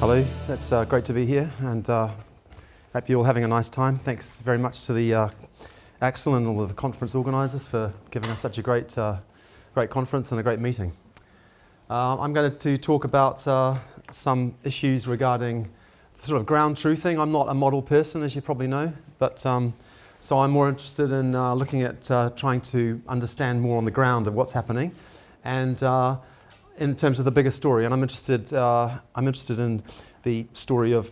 Hello, that's great to be here, and hope you're all having a nice time. Thanks very much to the Axel and all of the conference organisers for giving us such a great conference and a great meeting. I'm going to talk about some issues regarding sort of ground truthing. I'm not a model person, as you probably know, but so I'm more interested in looking at trying to understand more on the ground of what's happening, and in terms of the bigger story. And I'm interested in the story of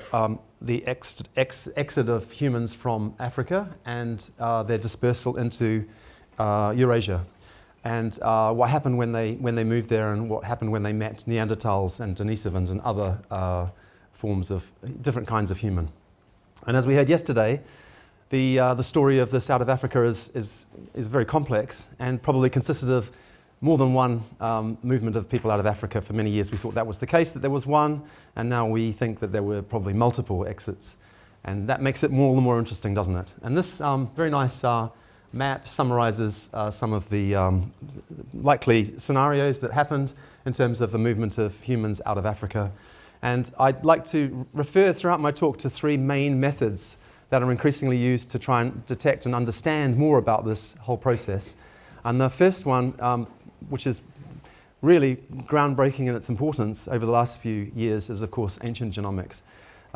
the exit of humans from Africa and their dispersal into Eurasia, and what happened when they moved there, and what happened when they met Neanderthals and Denisovans and other forms of different kinds of human. And as we heard yesterday, the story of this out of Africa is very complex and probably consisted of more than one movement of people out of Africa. For many years we thought that was the case, that there was one, and now we think that there were probably multiple exits. And that makes it all the more interesting, doesn't it? And this very nice map summarizes some of the likely scenarios that happened in terms of the movement of humans out of Africa. And I'd like to refer throughout my talk to three main methods that are increasingly used to try and detect and understand more about this whole process. And the first one, which is really groundbreaking in its importance over the last few years, is of course ancient genomics.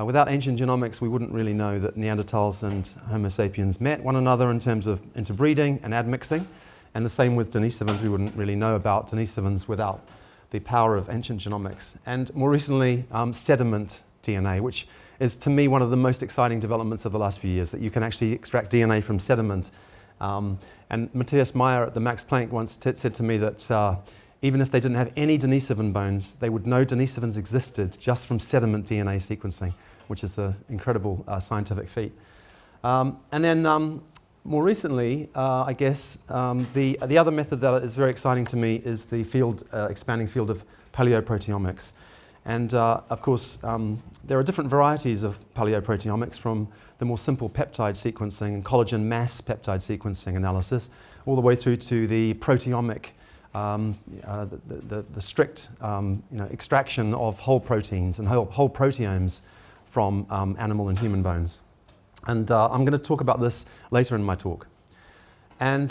Without ancient genomics, we wouldn't really know that Neanderthals and Homo sapiens met one another in terms of interbreeding and admixing. And the same with Denisovans. We wouldn't really know about Denisovans without the power of ancient genomics. And more recently, sediment DNA, which is to me one of the most exciting developments of the last few years, that you can actually extract DNA from sediment. And Matthias Meyer at the Max Planck once said to me that even if they didn't have any Denisovan bones, they would know Denisovans existed just from sediment DNA sequencing, which is an incredible scientific feat. And then more recently, I guess, the other method that is very exciting to me is the expanding field of paleoproteomics. And of course, there are different varieties of paleoproteomics, from the more simple peptide sequencing and collagen mass peptide sequencing analysis, all the way through to the proteomic, the strict extraction of whole proteins and whole proteomes from animal and human bones. And I'm going to talk about this later in my talk. And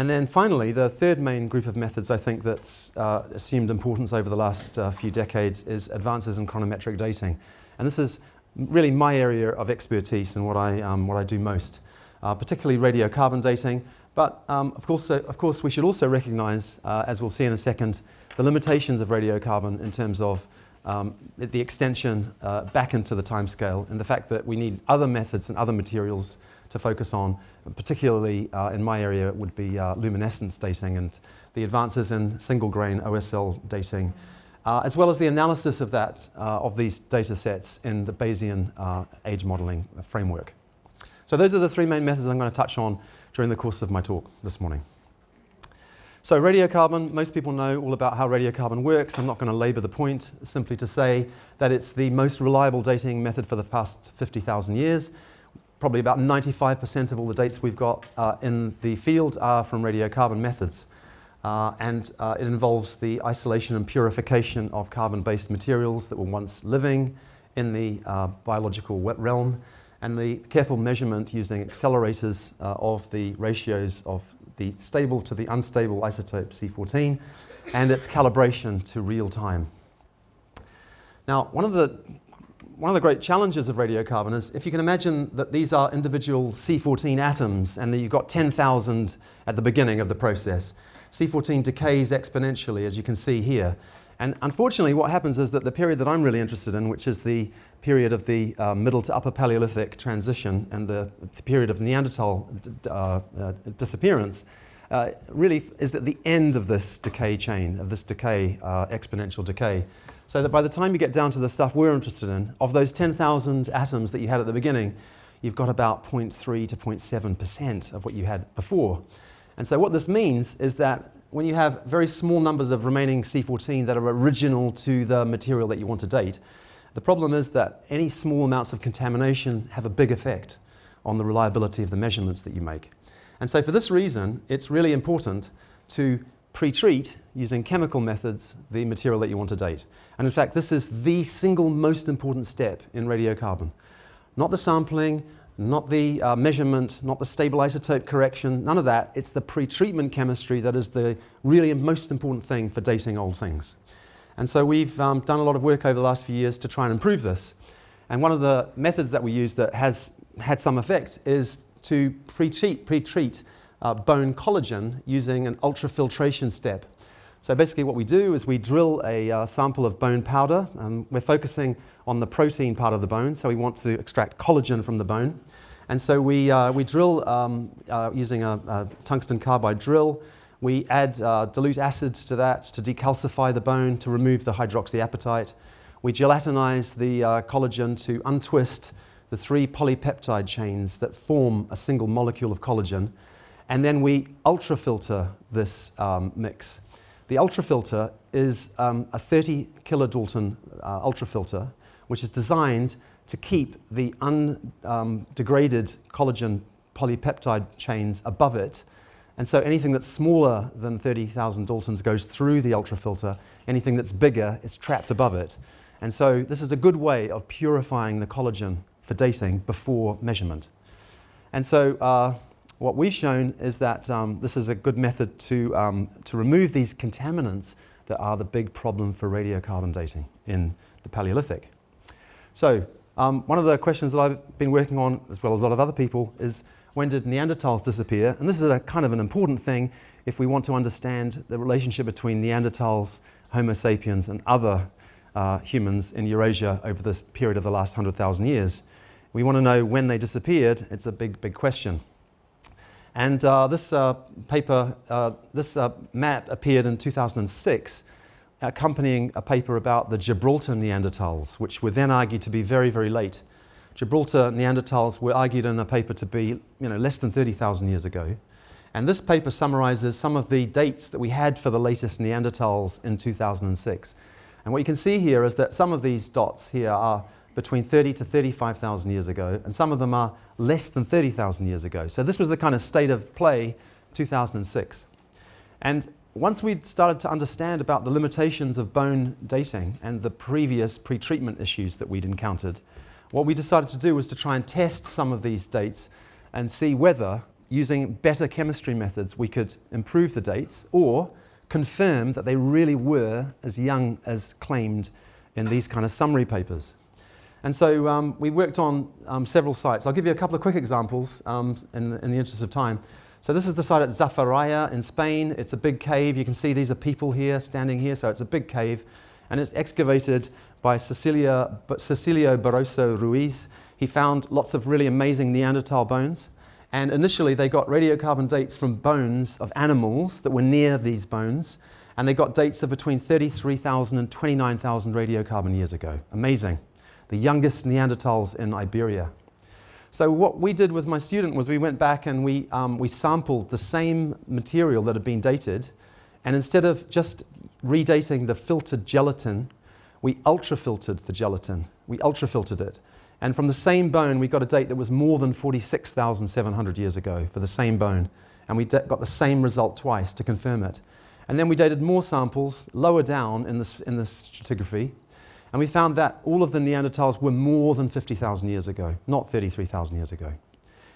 then finally, the third main group of methods I think that's assumed importance over the last few decades is advances in chronometric dating. And this is really my area of expertise and what I do most, particularly radiocarbon dating. But of course, we should also recognize, as we'll see in a second, the limitations of radiocarbon in terms of the extension back into the timescale, and the fact that we need other methods and other materials to focus on. Particularly in my area, it would be luminescence dating and the advances in single grain OSL dating, as well as the analysis of that of these data sets in the Bayesian age modeling framework. So those are the three main methods I'm going to touch on during the course of my talk this morning. So radiocarbon, most people know all about how radiocarbon works. I'm not going to labor the point, simply to say that it's the most reliable dating method for the past 50,000 years. Probably about 95% of all the dates we've got in the field are from radiocarbon methods. And it involves the isolation and purification of carbon-based materials that were once living in the biological realm, and the careful measurement using accelerators of the ratios of the stable to the unstable isotope C14, and its calibration to real time. Now, one of the great challenges of radiocarbon is, if you can imagine that these are individual C14 atoms and that you've got 10,000 at the beginning of the process. C14 decays exponentially, as you can see here. And unfortunately, what happens is that the period that I'm really interested in, which is the period of the middle to upper Paleolithic transition and the period of Neanderthal disappearance, really is at the end of this decay chain, of this decay, exponential decay. So that by the time you get down to the stuff we're interested in, of those 10,000 atoms that you had at the beginning, you've got about 0.3 to 0.7% of what you had before. And so what this means is that when you have very small numbers of remaining C14 that are original to the material that you want to date, the problem is that any small amounts of contamination have a big effect on the reliability of the measurements that you make. And so for this reason, it's really important to pre-treat using chemical methods the material that you want to date. And in fact, this is the single most important step in radiocarbon. Not the sampling, not the measurement, not the stable isotope correction, none of that. It's the pre-treatment chemistry that is the really most important thing for dating old things. And so we've done a lot of work over the last few years to try and improve this. And one of the methods that we use that has had some effect is to pre-treat bone collagen using an ultrafiltration step. So basically what we do is we drill a sample of bone powder, and we're focusing on the protein part of the bone, so we want to extract collagen from the bone. And so we drill using a tungsten carbide drill. We add dilute acids to that to decalcify the bone, to remove the hydroxyapatite. We gelatinize the collagen to untwist the 3 polypeptide chains that form a single molecule of collagen. And then we ultrafilter this mix. The ultrafilter is a 30 kilodalton ultrafilter, which is designed to keep the undegraded collagen polypeptide chains above it. And so anything that's smaller than 30,000 daltons goes through the ultrafilter. Anything that's bigger is trapped above it. And so this is a good way of purifying the collagen for dating before measurement. And so what we've shown is that this is a good method to remove these contaminants that are the big problem for radiocarbon dating in the Paleolithic. So one of the questions that I've been working on, as well as a lot of other people, is when did Neanderthals disappear? And this is a kind of an important thing if we want to understand the relationship between Neanderthals, Homo sapiens, and other humans in Eurasia over this period of the last 100,000 years. We want to know when they disappeared. It's a big, big question. And this map appeared in 2006, accompanying a paper about the Gibraltar Neanderthals, which were then argued to be very, very late. Gibraltar Neanderthals were argued in a paper to be less than 30,000 years ago. And this paper summarizes some of the dates that we had for the latest Neanderthals in 2006. And what you can see here is that some of these dots here are between 30 to 35,000 years ago, and some of them are less than 30,000 years ago. So this was the kind of state of play 2006. And once we started to understand about the limitations of bone dating and the previous pre-treatment issues that we'd encountered, what we decided to do was to try and test some of these dates and see whether, using better chemistry methods, we could improve the dates or confirm that they really were as young as claimed in these kind of summary papers. And so we worked on several sites. I'll give you a couple of quick examples in the interest of time. So this is the site at Zafaraya in Spain. It's a big cave. You can see these are people here, standing here, so it's a big cave. And it's excavated by Cecilio Barroso Ruiz. He found lots of really amazing Neanderthal bones. And initially they got radiocarbon dates from bones of animals that were near these bones. And they got dates of between 33,000 and 29,000 radiocarbon years ago. Amazing. The youngest Neanderthals in Iberia. So what we did with my student was we went back and we sampled the same material that had been dated, and instead of just redating the filtered gelatin, we ultrafiltered the gelatin. We ultrafiltered it. And from the same bone, we got a date that was more than 46,700 years ago for the same bone. And we got the same result twice to confirm it. And then we dated more samples lower down in this stratigraphy. And we found that all of the Neanderthals were more than 50,000 years ago, not 33,000 years ago.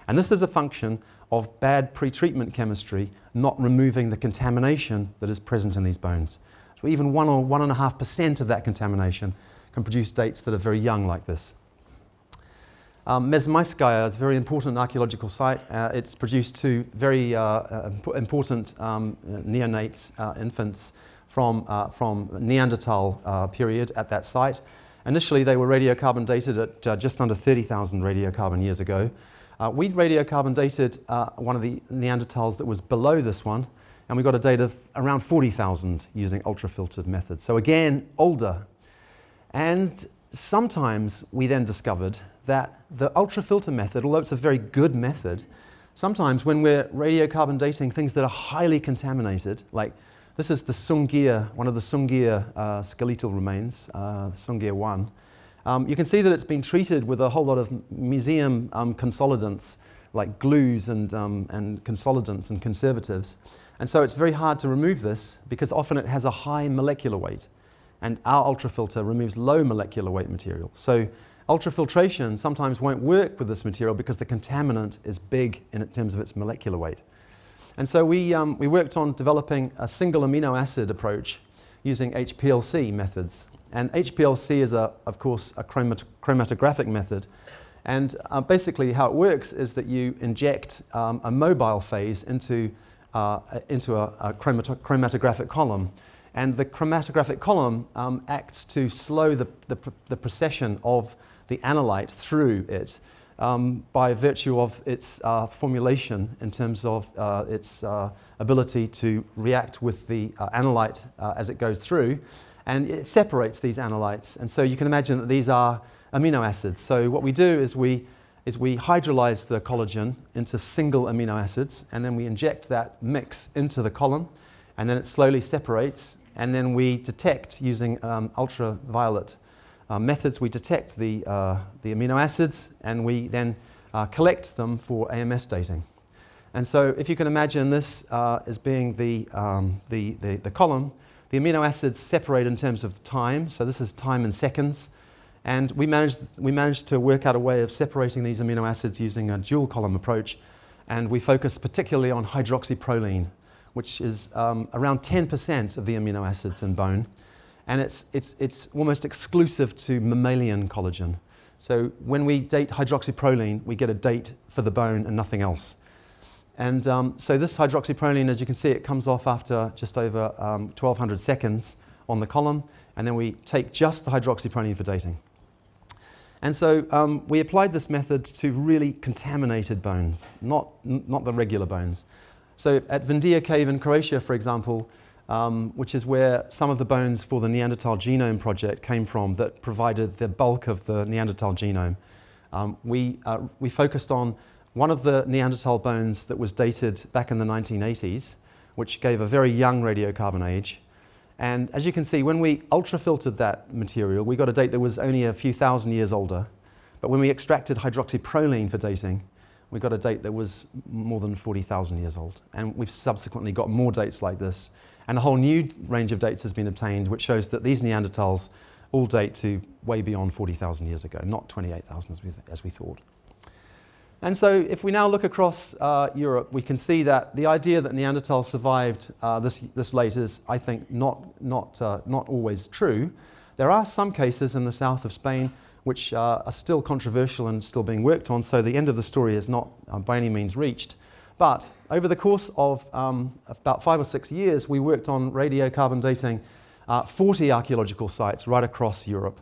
And this is a function of bad pre-treatment chemistry not removing the contamination that is present in these bones. So even 1 or 1.5% of that contamination can produce dates that are very young like this. Mezmaiskaya is a very important archaeological site. It's produced 2 very important neonates, infants, from Neanderthal period at that site. Initially, they were radiocarbon dated at just under 30,000 radiocarbon years ago. We'd radiocarbon dated one of the Neanderthals that was below this one, and we got a date of around 40,000 using ultrafiltered methods. So again, older. And sometimes we then discovered that the ultrafilter method, although it's a very good method, sometimes when we're radiocarbon dating things that are highly contaminated, like this is the Sungir, one of the Sungir skeletal remains, Sungir 1. You can see that it's been treated with a whole lot of museum consolidants, like glues and consolidants and conservatives. And so it's very hard to remove this because often it has a high molecular weight. And our ultrafilter removes low molecular weight material. So ultrafiltration sometimes won't work with this material because the contaminant is big in terms of its molecular weight. And so we worked on developing a single amino acid approach using HPLC methods. And HPLC is, of course, a chromatographic method. And basically how it works is that you inject a mobile phase into a chromatographic column. And the chromatographic column acts to slow the precession of the analyte through it by virtue of its formulation in terms of its ability to react with the analyte as it goes through. And it separates these analytes. And so you can imagine that these are amino acids. So what we do is we hydrolyze the collagen into single amino acids, and then we inject that mix into the column, and then it slowly separates, and then we detect using ultraviolet methods, we detect the amino acids, and we then collect them for AMS dating. And so if you can imagine this as being the column, the amino acids separate in terms of time, so this is time in seconds, and we managed to work out a way of separating these amino acids using a dual column approach, and we focus particularly on hydroxyproline, which is around 10% of the amino acids in bone, and it's almost exclusive to mammalian collagen. So when we date hydroxyproline, we get a date for the bone and nothing else. And so this hydroxyproline, as you can see, it comes off after just over 1200 seconds on the column, and then we take just the hydroxyproline for dating. And so we applied this method to really contaminated bones, not the regular bones. So at Vienna cave in Croatia, for example, which is where some of the bones for the Neanderthal genome project came from that provided the bulk of the Neanderthal genome, we focused on one of the Neanderthal bones that was dated back in the 1980s, which gave a very young radiocarbon age. And as you can see, when we ultrafiltered that material, we got a date that was only a few thousand years older. But when we extracted hydroxyproline for dating, we got a date that was more than 40,000 years old. And we've subsequently got more dates like this. And a whole new range of dates has been obtained, which shows that these Neanderthals all date to way beyond 40,000 years ago, not 28,000 as we thought. And so if we now look across Europe, we can see that the idea that Neanderthals survived this late is, I think, not always true. There are some cases in the south of Spain which are still controversial and still being worked on, so the end of the story is not by any means reached. But over the course of about 5 or 6 years, we worked on radiocarbon dating 40 archaeological sites right across Europe.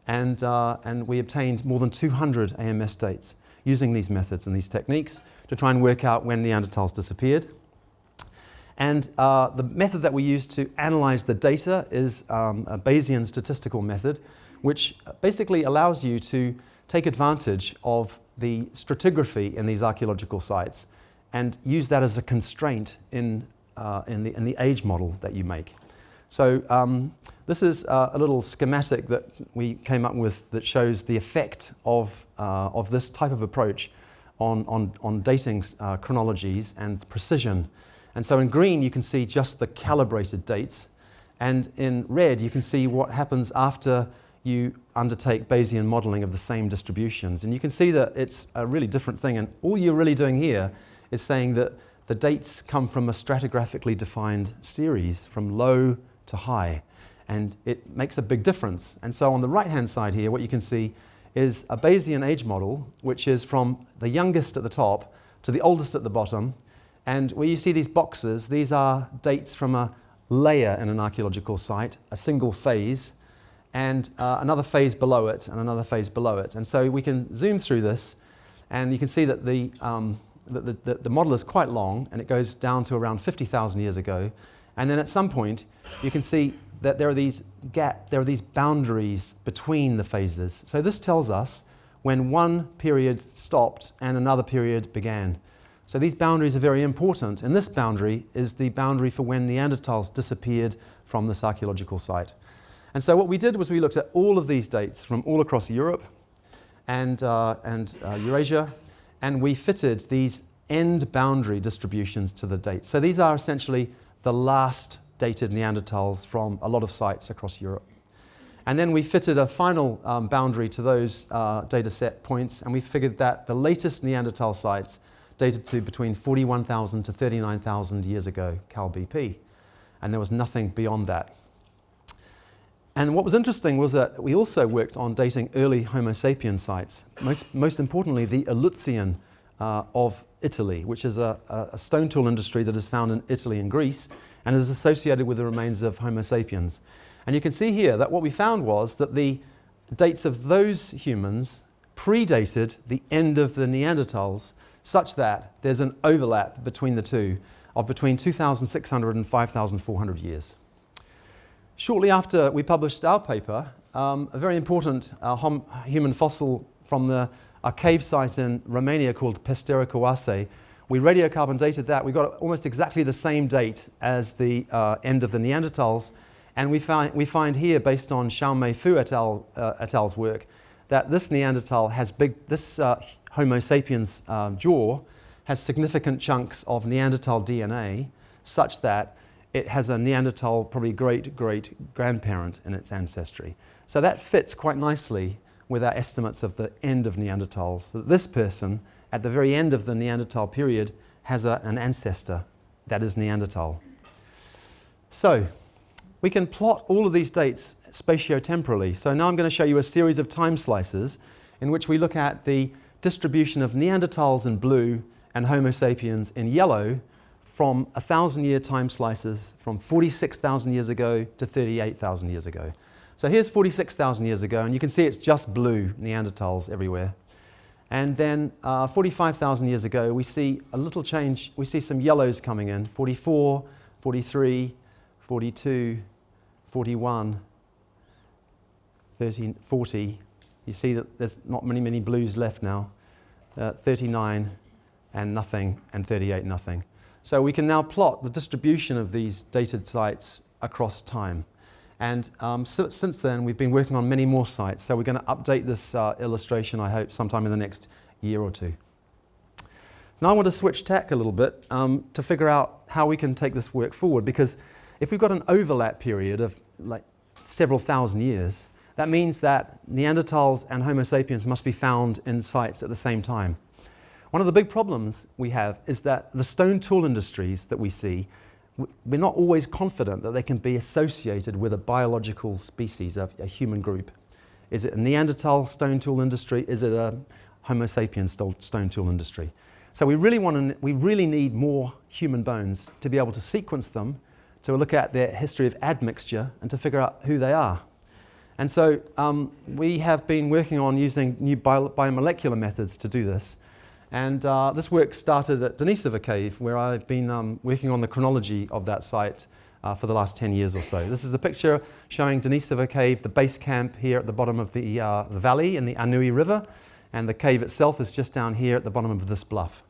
And we obtained more than 200 AMS dates using these methods and these techniques to try and work out when Neanderthals disappeared. And the method that we use to analyze the data is a Bayesian statistical method, which basically allows you to take advantage of the stratigraphy in these archaeological sites and use that as a constraint in the age model that you make. So this is a little schematic that we came up with that shows the effect of this type of approach on dating chronologies and precision. And so in green you can see just the calibrated dates, and in red you can see what happens after you undertake Bayesian modeling of the same distributions. And you can see that it's a really different thing, and all you're really doing here is saying that the dates come from a stratigraphically defined series from low to high, and it makes a big difference. And so on the right hand side here, what you can see is a Bayesian age model, which is from the youngest at the top to the oldest at the bottom. And where you see these boxes, these are dates from a layer in an archaeological site, a single phase, and another phase below it, and another phase below it. And so we can zoom through this, and you can see that the model is quite long, and it goes down to around 50,000 years ago. And then at some point, you can see that there are these boundaries between the phases. So this tells us when one period stopped and another period began. So these boundaries are very important, and this boundary is the boundary for when Neanderthals disappeared from this archaeological site. And so what we did was we looked at all of these dates from all across Europe and Eurasia, and we fitted these end boundary distributions to the dates. So these are essentially the last dated Neanderthals from a lot of sites across Europe. And then we fitted a final boundary to those data set points, and we figured that the latest Neanderthal sites dated to between 41,000 to 39,000 years ago, Cal BP. And there was nothing beyond that. And what was interesting was that we also worked on dating early Homo sapiens sites, most importantly the Aluzian of Italy, which is a stone tool industry that is found in Italy and Greece and is associated with the remains of Homo sapiens. And you can see here that what we found was that the dates of those humans predated the end of the Neanderthals, such that there's an overlap between the two of between 2,600 and 5,400 years. Shortly after we published our paper, a very important human fossil from a cave site in Romania called Păstericoase, we radiocarbon dated that. We got almost exactly the same date as the end of the Neanderthals, and we find here, based on Xiaomei Fu et al.'s work, that this Neanderthal has this Homo sapiens jaw has significant chunks of Neanderthal DNA, such that it has a Neanderthal, probably great-great-grandparent in its ancestry. So that fits quite nicely with our estimates of the end of Neanderthals. So this person, at the very end of the Neanderthal period, has an ancestor that is Neanderthal. So we can plot all of these dates spatiotemporally. So now I'm going to show you a series of time slices in which we look at the distribution of Neanderthals in blue and Homo sapiens in yellow from 1,000-year time slices from 46,000 years ago to 38,000 years ago. So here's 46,000 years ago, and you can see it's just blue Neanderthals everywhere. And then 45,000 years ago, we see a little change. We see some yellows coming in, 44, 43, 42, 41, 13, 40. You see that there's not many blues left now. 39 and nothing, and 38 nothing. So we can now plot the distribution of these dated sites across time. And since then, we've been working on many more sites. So we're going to update this illustration, I hope, sometime in the next year or two. Now I want to switch tack a little bit to figure out how we can take this work forward. Because if we've got an overlap period of like several thousand years, that means that Neanderthals and Homo sapiens must be found in sites at the same time. One of the big problems we have is that the stone tool industries that we see, we're not always confident that they can be associated with a biological species, a human group. Is it a Neanderthal stone tool industry? Is it a Homo sapiens stone tool industry? So we really need more human bones to be able to sequence them, to look at their history of admixture, and to figure out who they are. And so we have been working on using new biomolecular methods to do this. And this work started at Denisova Cave, where I've been working on the chronology of that site for the last 10 years or so. This is a picture showing Denisova Cave, the base camp here at the bottom of the valley in the Anui River, and the cave itself is just down here at the bottom of this bluff.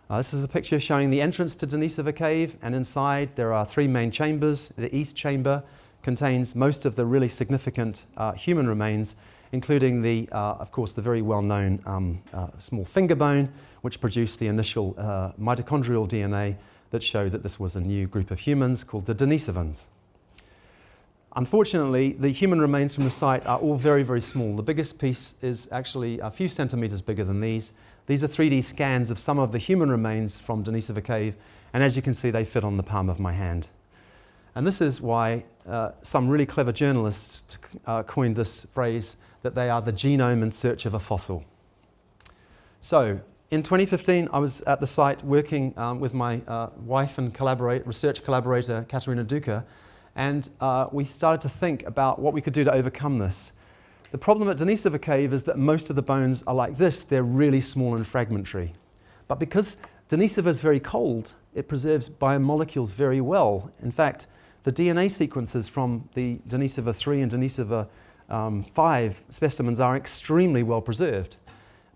This is a picture showing the entrance to Denisova Cave, and inside there are three main chambers. The east chamber contains most of the really significant human remains, including of course, the very well-known small finger bone, which produced the initial mitochondrial DNA that showed that this was a new group of humans called the Denisovans. Unfortunately, the human remains from the site are all very small. The biggest piece is actually a few centimeters bigger than these. These are 3D scans of some of the human remains from Denisova Cave, and as you can see, they fit on the palm of my hand. And this is why some really clever journalists coined this phrase, that they are the genome in search of a fossil. So in 2015, I was at the site working with my wife and research collaborator, Katerina Duca, and we started to think about what we could do to overcome this. The problem at Denisova Cave is that most of the bones are like this. They're really small and fragmentary. But because Denisova is very cold, it preserves biomolecules very well. In fact, the DNA sequences from the Denisova 3 and Denisova 5 specimens are extremely well preserved.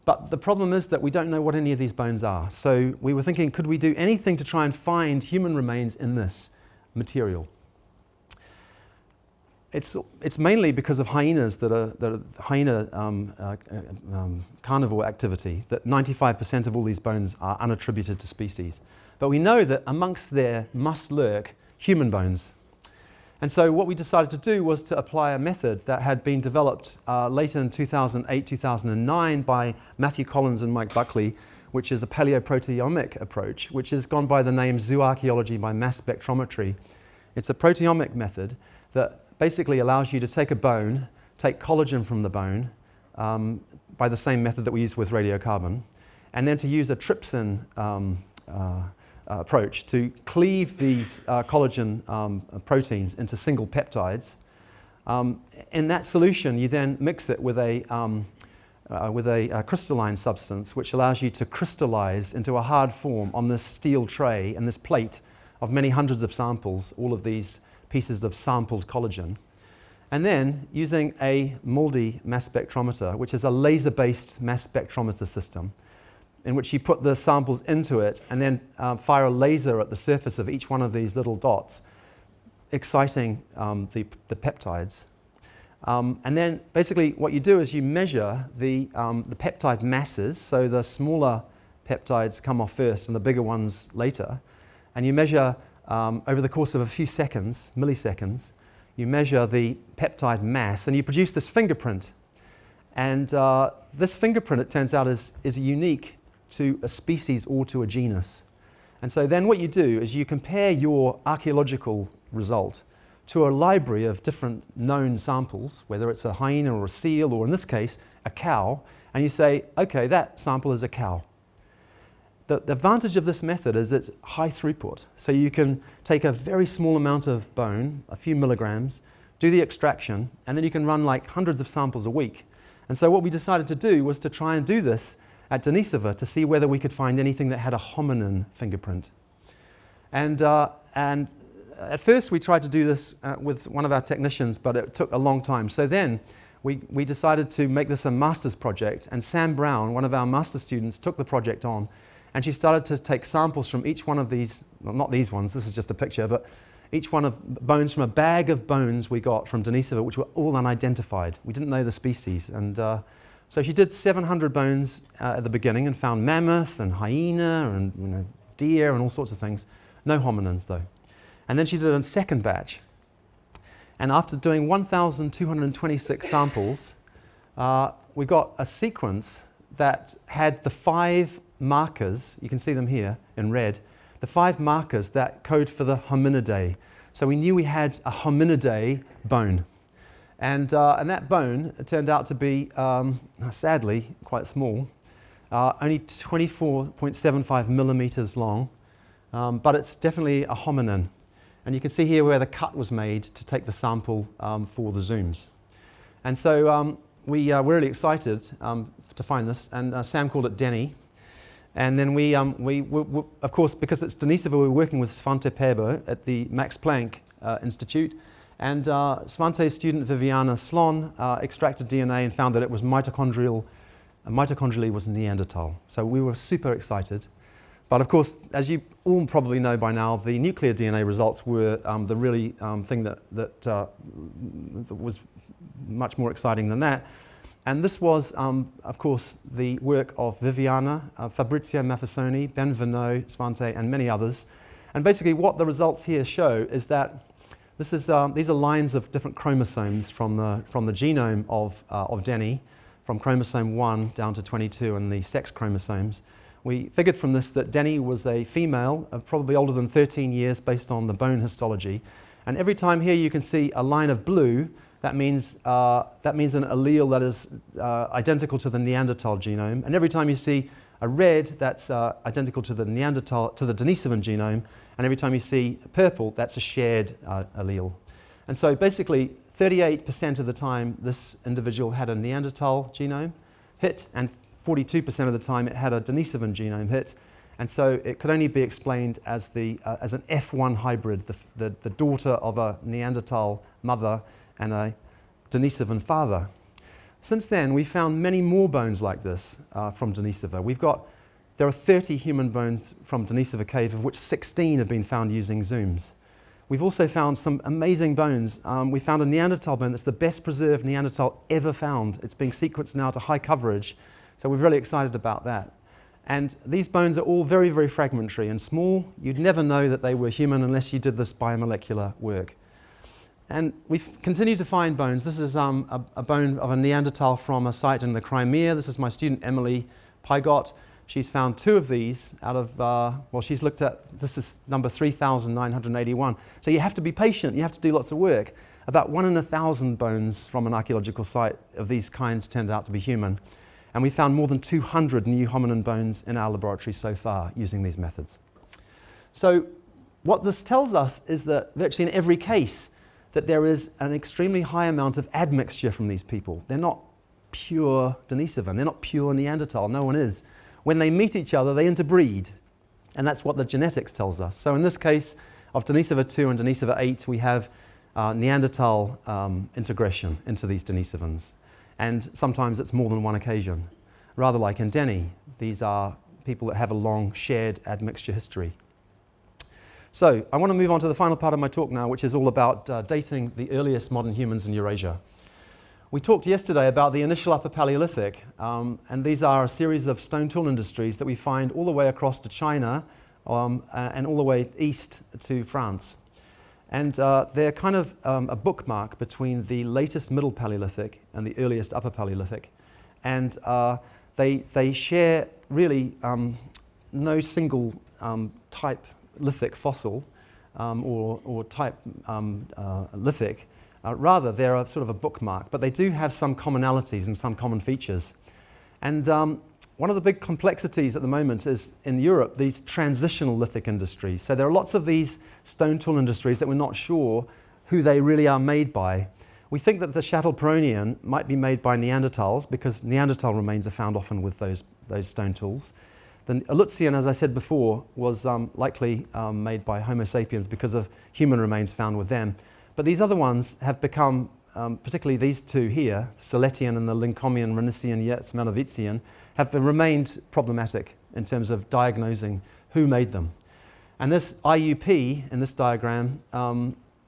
But the problem is that we don't know what any of these bones are. So we were thinking, could we do anything to try and find human remains in this material? It's mainly because of hyenas that are hyena carnivore activity that 95% of all these bones are unattributed to species. But we know that amongst there must lurk human bones. And so what we decided to do was to apply a method that had been developed later in 2008, 2009 by Matthew Collins and Mike Buckley, which is a paleoproteomic approach, which has gone by the name zooarchaeology by mass spectrometry. It's a proteomic method that basically allows you to take a bone, take collagen from the bone by the same method that we use with radiocarbon, and then to use a trypsin approach to cleave these collagen proteins into single peptides. In that solution, you then mix it with a crystalline substance, which allows you to crystallize into a hard form on this steel tray and this plate of many hundreds of samples, all of these pieces of sampled collagen. And then using a MALDI mass spectrometer, which is a laser-based mass spectrometer system, in which you put the samples into it and then fire a laser at the surface of each one of these little dots, exciting the peptides. And then basically what you do is you measure the peptide masses, so the smaller peptides come off first and the bigger ones later, and you measure over the course of a few seconds, milliseconds, you measure the peptide mass and you produce this fingerprint. And this fingerprint, it turns out, is unique to a species or to a genus. And so then what you do is you compare your archaeological result to a library of different known samples, whether it's a hyena or a seal, or in this case, a cow, and you say, okay, that sample is a cow. The advantage of this method is it's high throughput. So you can take a very small amount of bone, a few milligrams, do the extraction, and then you can run like hundreds of samples a week. And so what we decided to do was to try and do this at Denisova to see whether we could find anything that had a hominin fingerprint. And at first we tried to do this with one of our technicians, but it took a long time. So then we decided to make this a master's project, and Sam Brown, one of our master students, took the project on, and she started to take samples from each one of these, well, not these ones, this is just a picture, but each one of bones from a bag of bones we got from Denisova, which were all unidentified. We didn't know the species. And so she did 700 bones at the beginning and found mammoth and hyena and deer and all sorts of things. No hominins though. And then she did a second batch. And after doing 1,226 samples, we got a sequence that had the 5 markers, you can see them here in red, the 5 markers that code for the hominidae. So we knew we had a hominidae bone. And that bone turned out to be, sadly, quite small, only 24.75 millimeters long, but it's definitely a hominin. And you can see here where the cut was made to take the sample for the zooms. And so we were really excited to find this, and Sam called it Denny. And then we of course, because it's Denisova, we're working with Svante Pääbo at the Max Planck Institute. And Svante's student Viviana Slon extracted DNA and found that it was mitochondrial. Mitochondrially was Neanderthal. So we were super excited. But of course, as you all probably know by now, the nuclear DNA results were the really thing that was much more exciting than that. And this was, of course, the work of Viviana, Fabrizio Maffesoni, Ben Venot, Svante, and many others. And basically what the results here show is that these are lines of different chromosomes from the genome of Denny, from chromosome 1 down to 22 and the sex chromosomes. We figured from this that Denny was a female, probably older than 13 years based on the bone histology. And every time here you can see a line of blue, that means an allele that is identical to the Neanderthal genome. And every time you see a red, that's identical to the Denisovan genome. And every time you see purple, that's a shared allele. And so basically, 38% of the time, this individual had a Neanderthal genome hit, and 42% of the time it had a Denisovan genome hit. And so it could only be explained as an F1 hybrid, the daughter of a Neanderthal mother and a Denisovan father. Since then, we found many more bones like this from Denisova. There are 30 human bones from Denisova cave, of which 16 have been found using zooms. We've also found some amazing bones. We found a Neanderthal bone that's the best preserved Neanderthal ever found. It's being sequenced now to high coverage, so we're really excited about that. And these bones are all very, very fragmentary and small. You'd never know that they were human unless you did this biomolecular work. And we've continued to find bones. This is a bone of a Neanderthal from a site in the Crimea. This is my student Emily Pygot. She's found 2 of these out of, well, she's looked at, this is number 3,981. So you have to be patient, you have to do lots of work. About 1 in 1,000 bones from an archaeological site of these kinds turned out to be human. And we found more than 200 new hominin bones in our laboratory so far using these methods. So what this tells us is that virtually in every case that there is an extremely high amount of admixture from these people. They're not pure Denisovan, they're not pure Neanderthal, no one is. When they meet each other, they interbreed, and that's what the genetics tells us. So in this case of Denisova 2 and Denisova 8, we have Neanderthal integration into these Denisovans. And sometimes it's more than one occasion. Rather like in Denny, these are people that have a long shared admixture history. So I want to move on to the final part of my talk now, which is all about dating the earliest modern humans in Eurasia. We talked yesterday about the initial Upper Paleolithic, and these are a series of stone tool industries that we find all the way across to China and all the way east to France. And they're kind of a bookmark between the latest Middle Paleolithic and the earliest Upper Paleolithic. And they share really no single type lithic fossil or type lithic. Rather, they're a sort of a bookmark, but they do have some commonalities and some common features. And one of the big complexities at the moment is in Europe, these transitional lithic industries. So there are lots of these stone tool industries that we're not sure who they really are made by. We think that the Chattelperonian might be made by Neanderthals because Neanderthal remains are found often with those stone tools. The Alutian, as I said before, was likely made by Homo sapiens because of human remains found with them. But these other ones have become, particularly these 2 here, the Siletian and the Lincomian, Renician, Yates-Melovician, have remained problematic in terms of diagnosing who made them. And this IUP in this diagram,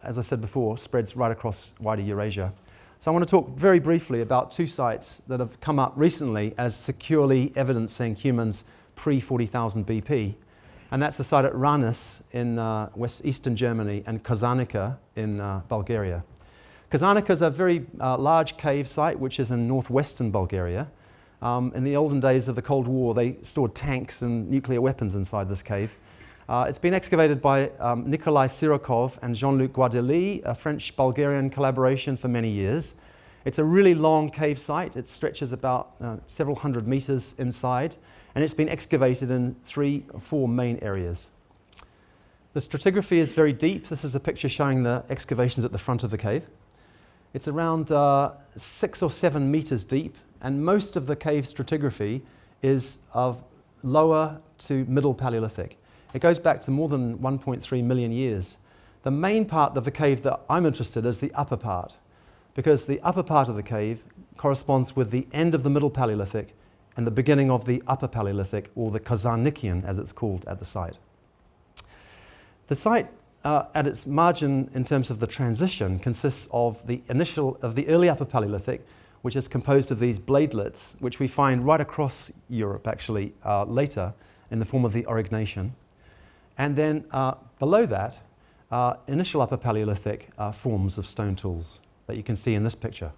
as I said before, spreads right across wider Eurasia. So I want to talk very briefly about 2 sites that have come up recently as securely evidencing humans pre-40,000 BP. And that's the site at Ranis in eastern Germany and Kazanica in Bulgaria. Kazanica is a very large cave site which is in northwestern Bulgaria. In the olden days of the Cold War, they stored tanks and nuclear weapons inside this cave. It's been excavated by Nikolai Sirokov and Jean-Luc Guadely, a French-Bulgarian collaboration for many years. It's a really long cave site. It stretches about several hundred meters inside, and it's been excavated in 3 or 4 main areas. The stratigraphy is very deep. This is a picture showing the excavations at the front of the cave. It's around 6 or 7 meters deep, and most of the cave stratigraphy is of lower to middle Paleolithic. It goes back to more than 1.3 million years. The main part of the cave that I'm interested in is the upper part, because the upper part of the cave corresponds with the end of the middle Paleolithic and the beginning of the upper Paleolithic, or the Kazanician as it's called at the site. The site at its margin in terms of the transition consists of the early upper Paleolithic, which is composed of these bladelets, which we find right across Europe actually later in the form of the Aurignacian. And then below that, initial upper Paleolithic forms of stone tools that you can see in this picture.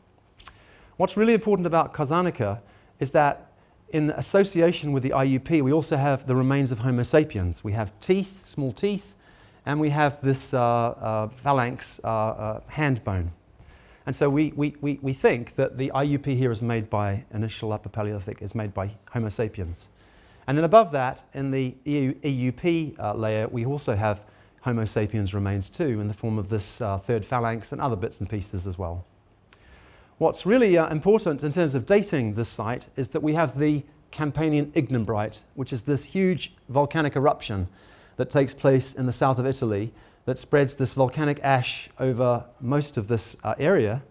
What's really important about Kazanica is that in association with the IUP, we also have the remains of Homo sapiens. We have teeth, small teeth, and we have this phalanx hand bone. And so we think that the IUP here is made by initial upper Paleolithic, is made by Homo sapiens. And then above that, in the EUP layer, we also have Homo sapiens remains too, in the form of this 3rd phalanx and other bits and pieces as well. What's really important in terms of dating this site is that we have the Campanian ignimbrite, which is this huge volcanic eruption that takes place in the south of Italy that spreads this volcanic ash over most of this area.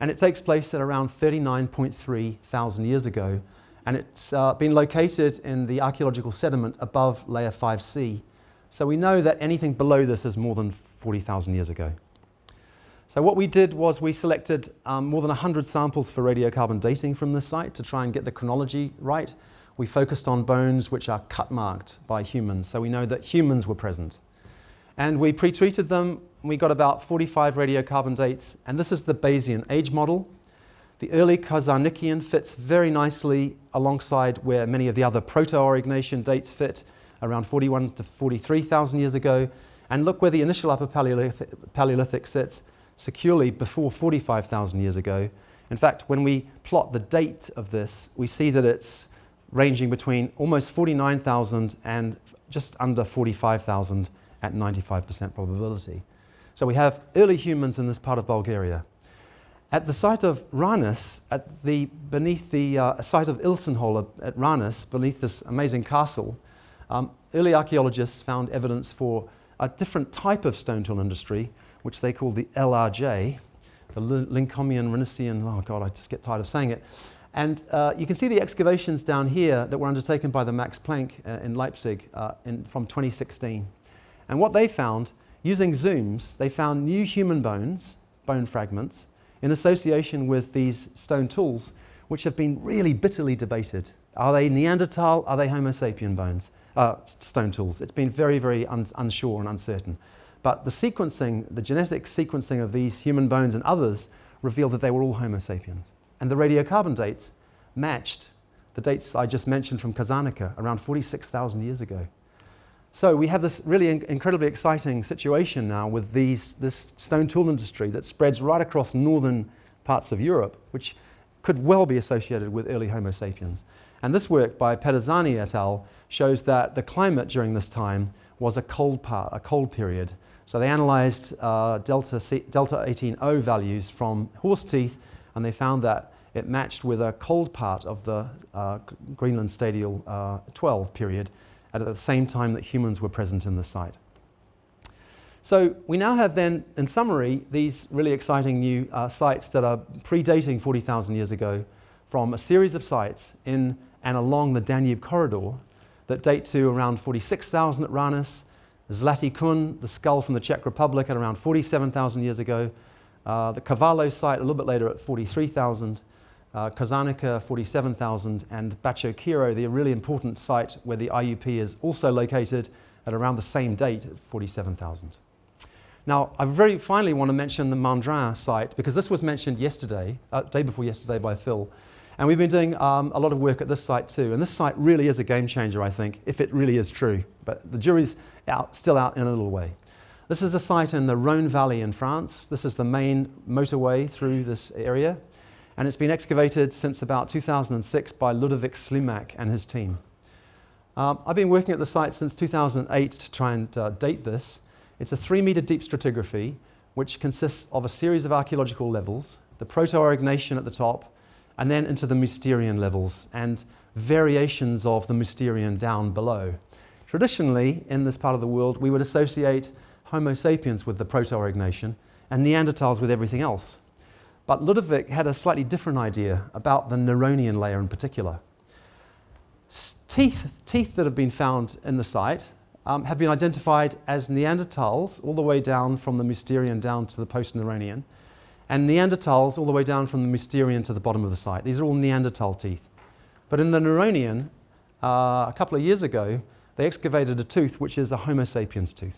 And it takes place at around 39.3 thousand years ago. And it's been located in the archaeological sediment above layer 5C. So we know that anything below this is more than 40,000 years ago. So what we did was we selected more than 100 samples for radiocarbon dating from this site to try and get the chronology right. We focused on bones which are cut marked by humans, so we know that humans were present. And we pre-treated them. We got about 45 radiocarbon dates, and this is the Bayesian age model. The early Kazarnikian fits very nicely alongside where many of the other proto-Aurignacian dates fit, around 41 to 43,000 years ago. And look where the initial Upper Paleolithic sits, securely before 45,000 years ago. In fact, when we plot the date of this, we see that it's ranging between almost 49,000 and just under 45,000 at 95% probability. So we have early humans in this part of Bulgaria. At the site of Ranis, beneath the site of Ilsenhol at Ranis, beneath this amazing castle, early archaeologists found evidence for a different type of stone tool industry, which they call the LRJ, the Lincomian Renician, oh God, I just get tired of saying it. And you can see the excavations down here that were undertaken by the Max Planck in Leipzig from 2016. And what they found, using zooms, they found new human bones, bone fragments, in association with these stone tools, which have been really bitterly debated. Are they Neanderthal? Are they Homo sapien bones? Stone tools. It's been very, very unsure and uncertain. But the sequencing, the genetic sequencing of these human bones and others revealed that they were all Homo sapiens. And the radiocarbon dates matched the dates I just mentioned from Kazarnica, around 46,000 years ago. So we have this really incredibly exciting situation now with this stone tool industry that spreads right across northern parts of Europe, which could well be associated with early Homo sapiens. And this work by Pedazani et al. Shows that the climate during this time was a cold period. So they analyzed delta 18O values from horse teeth, and they found that it matched with a cold part of the Greenland Stadial 12 period, at the same time that humans were present in the site. So we now have then, in summary, these really exciting new sites that are predating 40,000 years ago from a series of sites in and along the Danube corridor that date to around 46,000 at Ranis, Zlatý Kun, the skull from the Czech Republic, at around 47,000 years ago, the Cavallo site a little bit later at 43,000, Kazarnica 47,000, and Baccio-Chiro, the really important site where the IUP is also located, at around the same date at 47,000. Now, I very finally want to mention the Mandrin site, because this was mentioned yesterday, day before yesterday by Phil, and we've been doing a lot of work at this site too. And this site really is a game changer, I think, if it really is true. But the jury's still out in a little way. This is a site in the Rhone Valley in France. This is the main motorway through this area. And it's been excavated since about 2006 by Ludovic Slumac and his team. I've been working at the site since 2008 to try and date this. It's a 3-meter deep stratigraphy, which consists of a series of archaeological levels, the Proto-Aurignacian at the top, and then into the Mousterian levels, and variations of the Mousterian down below. Traditionally, in this part of the world, we would associate Homo sapiens with the Proto-Aurignacian and Neanderthals with everything else. But Ludovic had a slightly different idea about the Neronian layer in particular. Teeth that have been found in the site have been identified as Neanderthals all the way down from the Mousterian down to the post-Neronian, and Neanderthals all the way down from the Mousterian to the bottom of the site. These are all Neanderthal teeth. But in the Neronian, a couple of years ago, they excavated a tooth which is a Homo sapiens tooth.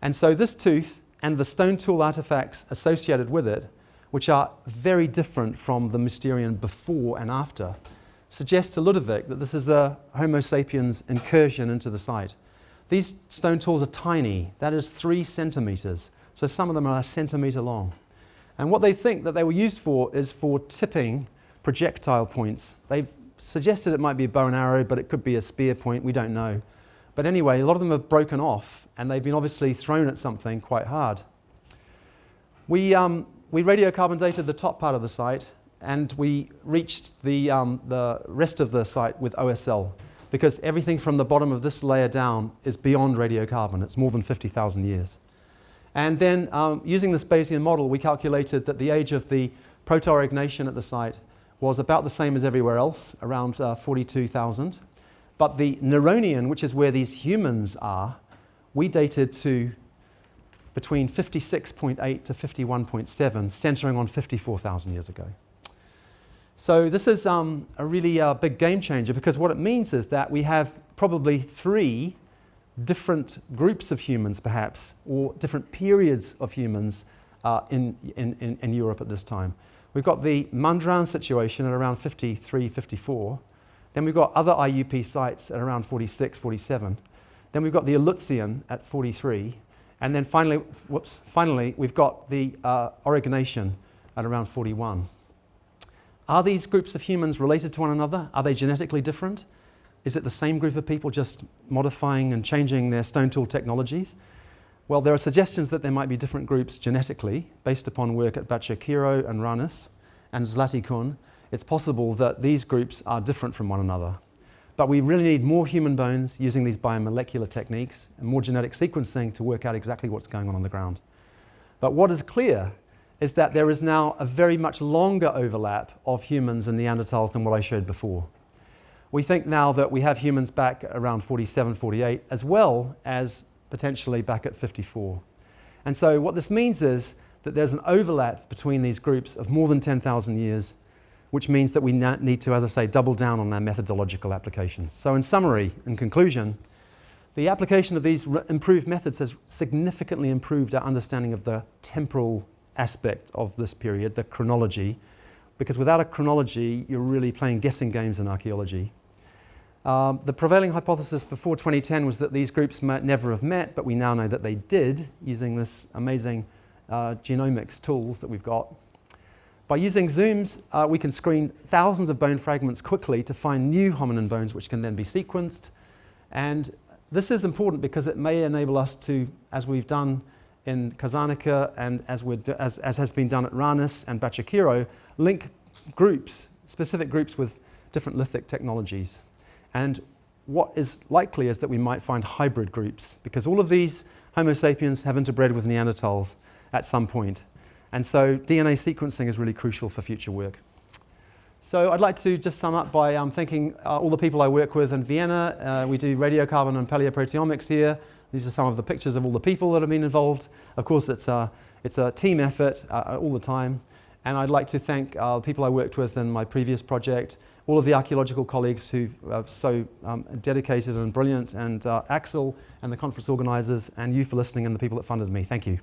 And so this tooth and the stone tool artifacts associated with it, which are very different from the Mousterian before and after, suggest to Ludovic that this is a Homo sapiens incursion into the site. These stone tools are tiny, that is 3 centimeters. So some of them are a centimeter long. And what they think that they were used for is for tipping projectile points. They've suggested it might be a bow and arrow, but it could be a spear point, we don't know. But anyway, a lot of them have broken off, and they've been obviously thrown at something quite hard. We radiocarbon dated the top part of the site, and we reached the rest of the site with OSL, because everything from the bottom of this layer down is beyond radiocarbon. It's more than 50,000 years. And then using this Bayesian model, we calculated that the age of the Proto-Aurignacian at the site was about the same as everywhere else, around 42,000. But the Neronian, which is where these humans are, we dated to between 56.8 to 51.7, centering on 54,000 years ago. So this is a really big game changer, because what it means is that we have probably 3 different groups of humans, perhaps, or different periods of humans in Europe at this time. We've got the Mundran situation at around 53, 54. Then we've got other IUP sites at around 46, 47. Then we've got the Aleutian at 43. And then finally, we've got the Aurignacian at around 41. Are these groups of humans related to one another? Are they genetically different? Is it the same group of people just modifying and changing their stone tool technologies? Well, there are suggestions that there might be different groups genetically, based upon work at Bacakiro and Ranis and Zlatikun. It's possible that these groups are different from one another. But we really need more human bones using these biomolecular techniques and more genetic sequencing to work out exactly what's going on the ground. But what is clear is that there is now a very much longer overlap of humans and Neanderthals than what I showed before. We think now that we have humans back around 47, 48, as well as potentially back at 54. And so what this means is that there's an overlap between these groups of more than 10,000 years, which means that we need to, as I say, double down on our methodological applications. So in summary, in conclusion, the application of these improved methods has significantly improved our understanding of the temporal aspect of this period, the chronology, because without a chronology, you're really playing guessing games in archaeology. The prevailing hypothesis before 2010 was that these groups might never have met, but we now know that they did, using this amazing genomics tools that we've got. By using zooms, we can screen thousands of bone fragments quickly to find new hominin bones, which can then be sequenced. And this is important because it may enable us to, as we've done in Kazanica and as has been done at Ranis and Bacakiro, link groups, specific groups with different lithic technologies. And what is likely is that we might find hybrid groups, because all of these Homo sapiens have interbred with Neanderthals at some point. And so DNA sequencing is really crucial for future work. So I'd like to just sum up by thanking all the people I work with in Vienna. We do radiocarbon and paleoproteomics here. These are some of the pictures of all the people that have been involved. Of course, it's a team effort all the time. And I'd like to thank people I worked with in my previous project, all of the archaeological colleagues who are so dedicated and brilliant, and Axel and the conference organizers, and you for listening, and the people that funded me. Thank you.